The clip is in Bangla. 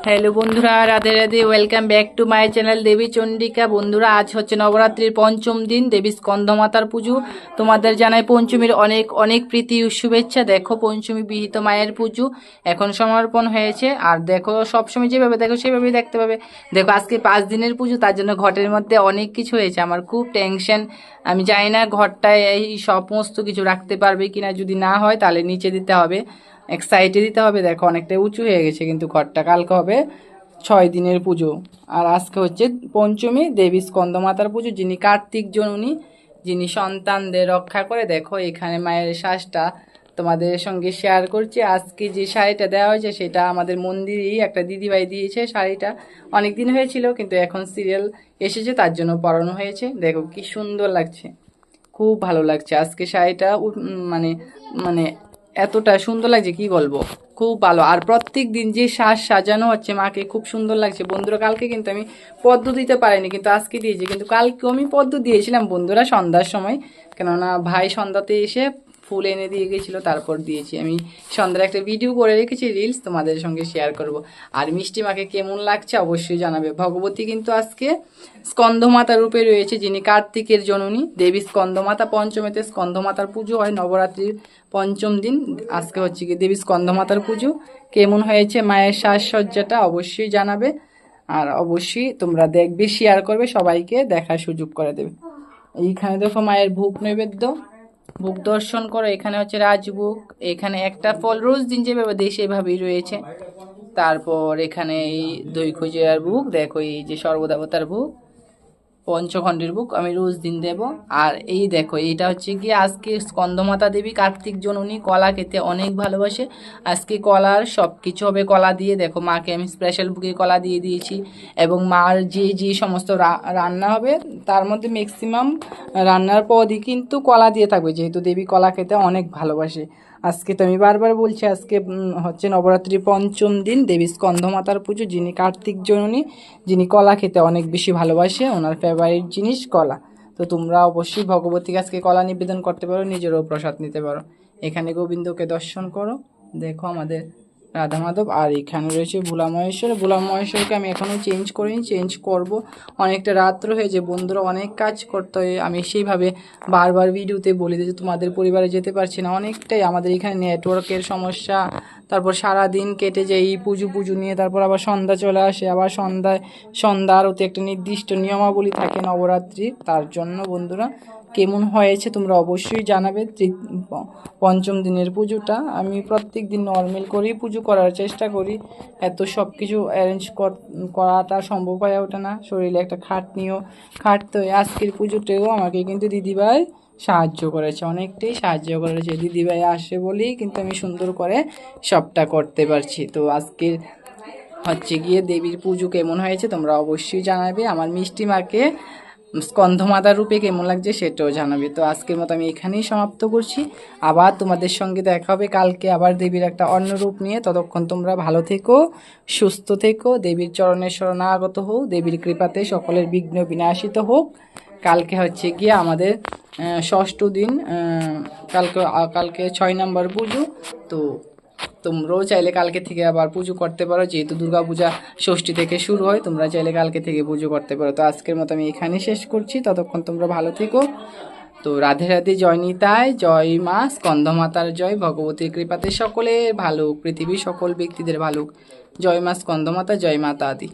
হ্যালো বন্ধুরা, Radhe Radhe. Welcome back to my channel Devi Chandika. বন্ধুরা, আজ হচ্ছে নবরাত্রির পঞ্চম দিন, দেবী স্কন্দমাতার পুজো। তোমাদের জানাই পঞ্চমীর অনেক অনেক প্রীতি ও শুভেচ্ছা। দেখো, পঞ্চমী বিহিত মায়ের পুজো এখন সমর্পণ হয়েছে। আর দেখো, সবসময় যেভাবে দেখো সেভাবেই দেখতে পাবে। দেখো, আজকে 5 দিনের পুজো, তার জন্য ঘটের মধ্যে অনেক কিছু হয়েছে। আমার খুব টেনশন। আমি জানি না ঘরটায় এই সমস্ত কিছু রাখতে পারবে কিনা। যদি না হয় তাহলে নিচে দিতে হবে, এক সাইডে দিতে হবে। দেখো, অনেকটা উঁচু হয়ে গেছে, কিন্তু ঘরটা কালকে হবে 6 দিনের পুজো। আর আজকে হচ্ছে পঞ্চমী, দেবী স্কন্দমাতার পুজো, যিনি কার্তিক জননী, যিনি সন্তানদের রক্ষা করে। দেখো, এখানে মায়ের শ্বাসটা তোমাদের সঙ্গে শেয়ার করছি। আজকে যে শাড়িটা দেওয়া হয়েছে সেটা আমাদের মন্দিরেই একটা দিদিভাই দিয়েছে। শাড়িটা অনেক দিন হয়েছিল, কিন্তু এখন সিরিয়াল এসেছে, তার জন্য পরানো হয়েছে। দেখো কি সুন্দর লাগছে, খুব ভালো লাগছে আজকে শাড়িটা। মানে মানে এতটা সুন্দর লাগছে কি বলবো, খুব ভালো। আর প্রত্যেক দিন যে সাজ সাজানো হচ্ছে মাকে, খুব সুন্দর লাগছে। বন্ধুরা, কালকে কিন্তু আমি পদ্ম দিতে পারিনি, কিন্তু আজকে দিয়েছি। কিন্তু কালকেও আমি পদ্ম দিয়েছিলাম বন্ধুরা, সন্ধ্যার সময়। কেননা ভাই সন্ধ্যাতে এসে ফুল এনে দিয়ে গেছিলো, তারপর দিয়েছি। আমি সন্ধ্যার একটা ভিডিও করে রেখেছি, রিলস, তোমাদের সঙ্গে শেয়ার করব। আর মিষ্টি মাকে কেমন লাগছে অবশ্যই জানাবে। ভগবতী কিন্তু আজকে স্কন্দমাতা রূপে রয়েছে, যিনি কার্তিকের জননী, দেবী স্কন্দমাতা। পঞ্চমীতে স্কন্দমাতার পুজো হয়, নবরাত্রির পঞ্চম দিন। আজকে হচ্ছে কি দেবী স্কন্দমাতার পুজো। কেমন হয়েছে মায়ের সাজসজ্জাটা অবশ্যই জানাবে। আর অবশ্যই তোমরা দেখবে, শেয়ার করবে, সবাইকে দেখার সুযোগ করে দেবে। এইখানে দেখো মায়ের ভোগ নৈবেদ্য, ভোগ দর্শন করো। এখানে হচ্ছে রাজভোগ। এখানে একটা ফল রোজ দিন যেভাবে দেয় সেভাবেই রয়েছে। তারপর এখানে এই দই খোঁজার ভোগ, দেখো এই যে সর্বদেবতার ভোগ, পঞ্চখণ্ডের বুক আমি রোজ দিন দেব। আর এই দেখো, এইটা হচ্ছে কি আজকে স্কন্দমাতা দেবী কার্তিক জননী কলা খেতে অনেক ভালোবাসে। আজকে কলার সব কিছু হবে কলা দিয়ে। দেখো, মাকে আমি স্পেশাল বুকে কলা দিয়ে দিয়েছি। এবং মার যে যে সমস্ত রান্না হবে তার মধ্যে ম্যাক্সিমাম রান্নার পদই কিন্তু কলা দিয়ে থাকবে, যেহেতু দেবী কলা খেতে অনেক ভালোবাসে। আজকে তো আমি বারবার বলছি, আজকে হচ্ছে নবরাত্রি পঞ্চম দিন, দেবী স্কন্দমাতার পুজো, যিনি কার্তিক জননী, যিনি কলা খেতে অনেক বেশি ভালোবাসে। ওনার ফেভারিট জিনিস কলা। তো তোমরা অবশ্যই ভগবতীকে আজকে কলা নিবেদন করতে পারো, নিজেরও প্রসাদ নিতে পারো। এখানে গোবিন্দকে দর্শন করো। দেখো আমাদের রাধা মাধব। আর এখানে রয়েছে ভোলা মহেশ্বর। ভোলা মহেশ্বরকে আমি এখনও চেঞ্জ করিনি, চেঞ্জ করব। অনেকটা রাত্র হয়েছে বন্ধুরা, অনেক কাজ করতে হয়। আমি সেইভাবে বারবার ভিডিওতে বলি যে তোমাদের পরিবারে যেতে পারছি না, অনেকটাই আমাদের এখানে নেটওয়ার্কের সমস্যা। তারপর সারা দিন কেটে যায় এই পুজো পুজো নিয়ে, তারপর আবার সন্ধ্যা চলে আসে। আবার সন্ধ্যা আরতি একটা নির্দিষ্ট নিয়মাবলী থাকে নবরাত্রির। তার জন্য বন্ধুরা, কেমন হয়েছে তোমরা অবশ্যই জানাবে। পঞ্চম দিনের পুজোটা আমি প্রত্যেক দিন নর্মাল করেই পুজো করার চেষ্টা করি। এত সব কিছু অ্যারেঞ্জ করাটা সম্ভব হয়ে ওঠে না, শরীরে একটা খাটতে হয়। আজকের পুজোতেও আমাকে কিন্তু দিদিভাই সাহায্য করেছে, অনেকটাই সাহায্য করেছে। দিদিভাই আসে বলেই কিন্তু আমি সুন্দর করে সবটা করতে পারছি। তো আজকের হচ্ছে গিয়ে দেবীর পুজো কেমন হয়েছে তোমরা অবশ্যই জানাবে। আমার মিষ্টি মাকে স্কন্ধমাতার রূপে কেমন লাগছে সেটাও জানাবে। তো আজকের মতো আমি এখানেই সমাপ্ত করছি। আবার তোমাদের সঙ্গে দেখা হবে কালকে, আবার দেবীর একটা অন্য রূপ নিয়ে। ততক্ষণ তোমরা ভালো থেকো, সুস্থ থেকো, দেবীর চরণের শরণাগত হোক, দেবীর কৃপাতে সকলের বিঘ্ন বিনাশিত হোক। কালকে হচ্ছে গিয়ে আমাদের ষষ্ঠ দিন। কালকে 6 নম্বর পুজো। তো তোমরাও চাইলে কালকে থেকে আবার পুজো করতে পারো, যেহেতু দুর্গা পূজা ষষ্ঠী থেকে শুরু হয়। তোমরা চাইলে কালকে থেকে পুজো করতে পারো। তো আজকের মতো আমি এখানেই শেষ করছি, ততক্ষণ তোমরা ভালো থেকো। তো রাধে রাধে, জয় নিতাই, জয় মা স্কন্দমাতার জয়। ভগবতীর কৃপাতে সকলে ভালো, পৃথিবীর সকল ব্যক্তিদের ভালো। জয় মা স্কন্দমাতা, জয় মাতা আদি।